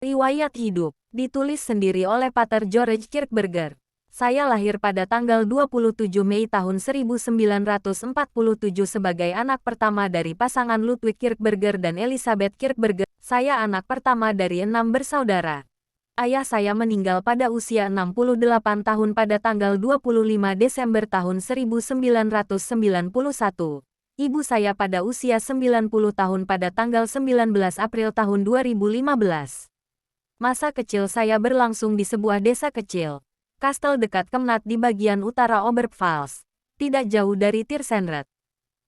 Riwayat hidup, ditulis sendiri oleh Pater George Kierkegaard. Saya lahir pada tanggal 27 Mei tahun 1947 sebagai anak pertama dari pasangan Ludwig Kierkegaard dan Elisabeth Kierkegaard. Saya anak pertama dari 6 bersaudara. Ayah saya meninggal pada usia 68 tahun pada tanggal 25 Desember tahun 1991. Ibu saya pada usia 90 tahun pada tanggal 19 April tahun 2015. Masa kecil saya berlangsung di sebuah desa kecil, Kastel dekat Kemnat di bagian utara Oberpfalz, tidak jauh dari Tirsenreuth.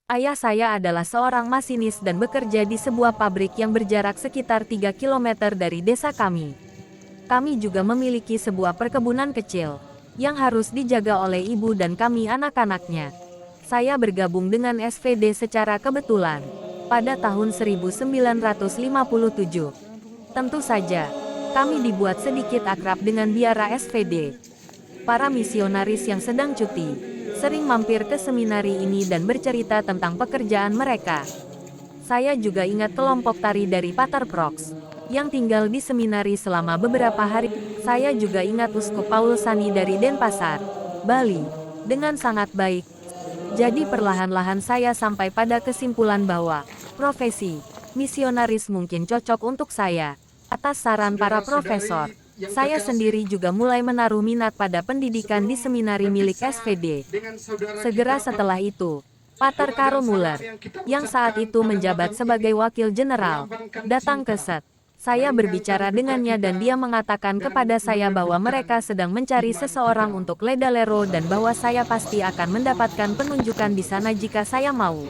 Ayah saya adalah seorang masinis dan bekerja di sebuah pabrik yang berjarak sekitar 3 km dari desa kami. Kami juga memiliki sebuah perkebunan kecil, yang harus dijaga oleh ibu dan kami anak-anaknya. Saya bergabung dengan SVD secara kebetulan, pada tahun 1957. Tentu saja, kami dibuat sedikit akrab dengan biara SVD. Para misionaris yang sedang cuti, sering mampir ke seminari ini dan bercerita tentang pekerjaan mereka. Saya juga ingat kelompok tari dari Pater Prox, yang tinggal di seminari selama beberapa hari. Saya juga ingat Uskup Paul Sani dari Denpasar, Bali, dengan sangat baik. Jadi perlahan-lahan saya sampai pada kesimpulan bahwa profesi misionaris mungkin cocok untuk saya. Atas saran para profesor, saya sendiri juga mulai menaruh minat pada pendidikan di seminari milik SVD. Segera setelah itu, Pater Karl Muller, yang saat itu menjabat sebagai wakil jenderal, datang ke SET. Saya berbicara dengannya dan dia mengatakan kepada saya bahwa mereka sedang mencari seseorang untuk Ledalero dan bahwa saya pasti akan mendapatkan penunjukan di sana jika saya mau.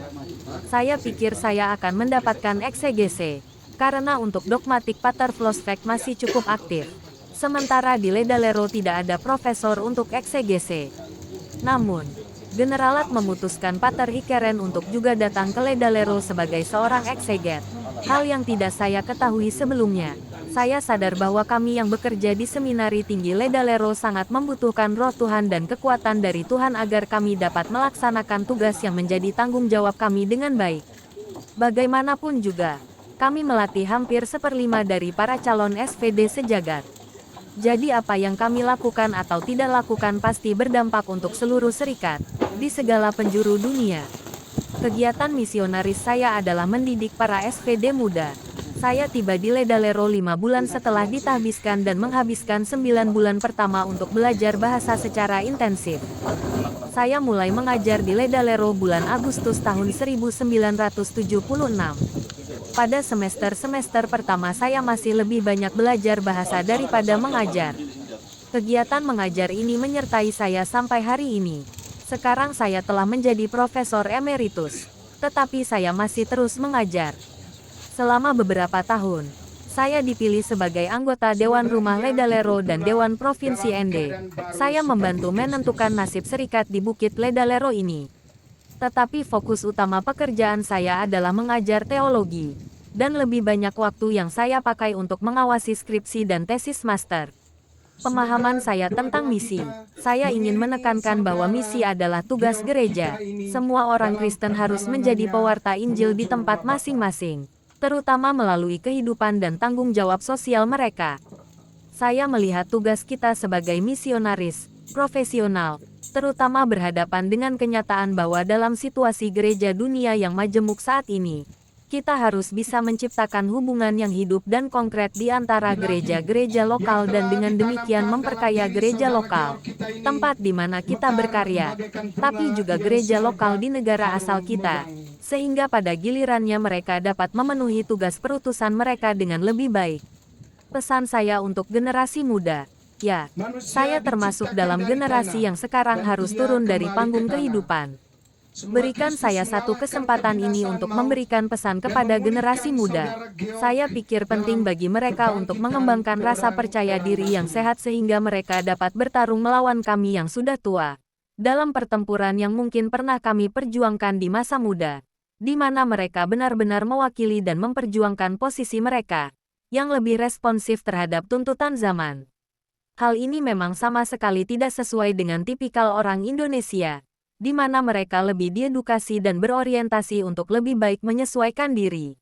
Saya pikir saya akan mendapatkan eksegese, karena untuk dogmatik Pater Vlosvek masih cukup aktif. Sementara di Ledalero tidak ada profesor untuk eksegese. Namun, Generalat memutuskan Pater Ikeren untuk juga datang ke Ledalero sebagai seorang ekseget. Hal yang tidak saya ketahui sebelumnya. Saya sadar bahwa kami yang bekerja di Seminari Tinggi Ledalero sangat membutuhkan roh Tuhan dan kekuatan dari Tuhan agar kami dapat melaksanakan tugas yang menjadi tanggung jawab kami dengan baik. Bagaimanapun juga, kami melatih hampir 1/5 dari para calon SVD sejagat. Jadi apa yang kami lakukan atau tidak lakukan pasti berdampak untuk seluruh serikat, di segala penjuru dunia. Kegiatan misionaris saya adalah mendidik para SVD muda. Saya tiba di Ledalero 5 bulan setelah ditahbiskan dan menghabiskan 9 bulan pertama untuk belajar bahasa secara intensif. Saya mulai mengajar di Ledalero bulan Agustus tahun 1976. Pada semester pertama saya masih lebih banyak belajar bahasa daripada mengajar. Kegiatan mengajar ini menyertai saya sampai hari ini. Sekarang saya telah menjadi profesor emeritus, tetapi saya masih terus mengajar. Selama beberapa tahun, saya dipilih sebagai anggota Dewan Rumah Ledalero dan Dewan Provinsi Ende. Saya membantu menentukan nasib serikat di Bukit Ledalero ini. Tetapi fokus utama pekerjaan saya adalah mengajar teologi, dan lebih banyak waktu yang saya pakai untuk mengawasi skripsi dan tesis master. Pemahaman saya tentang misi, saya ingin menekankan bahwa misi adalah tugas gereja. Semua orang Kristen harus menjadi pewarta Injil di tempat masing-masing, terutama melalui kehidupan dan tanggung jawab sosial mereka. Saya melihat tugas kita sebagai misionaris profesional, terutama berhadapan dengan kenyataan bahwa dalam situasi gereja dunia yang majemuk saat ini, kita harus bisa menciptakan hubungan yang hidup dan konkret di antara gereja-gereja lokal dan dengan demikian memperkaya gereja lokal, tempat di mana kita berkarya, tapi juga gereja lokal di negara asal kita, sehingga pada gilirannya mereka dapat memenuhi tugas perutusan mereka dengan lebih baik. Pesan saya untuk generasi muda. Ya, saya termasuk dalam generasi yang sekarang harus turun dari panggung kehidupan. Berikan saya satu kesempatan ini untuk memberikan pesan kepada generasi muda. Saya pikir penting bagi mereka untuk mengembangkan rasa percaya diri yang sehat sehingga mereka dapat bertarung melawan kami yang sudah tua, dalam pertempuran yang mungkin pernah kami perjuangkan di masa muda, di mana mereka benar-benar mewakili dan memperjuangkan posisi mereka, yang lebih responsif terhadap tuntutan zaman. Hal ini memang sama sekali tidak sesuai dengan tipikal orang Indonesia, di mana mereka lebih diedukasi dan berorientasi untuk lebih baik menyesuaikan diri.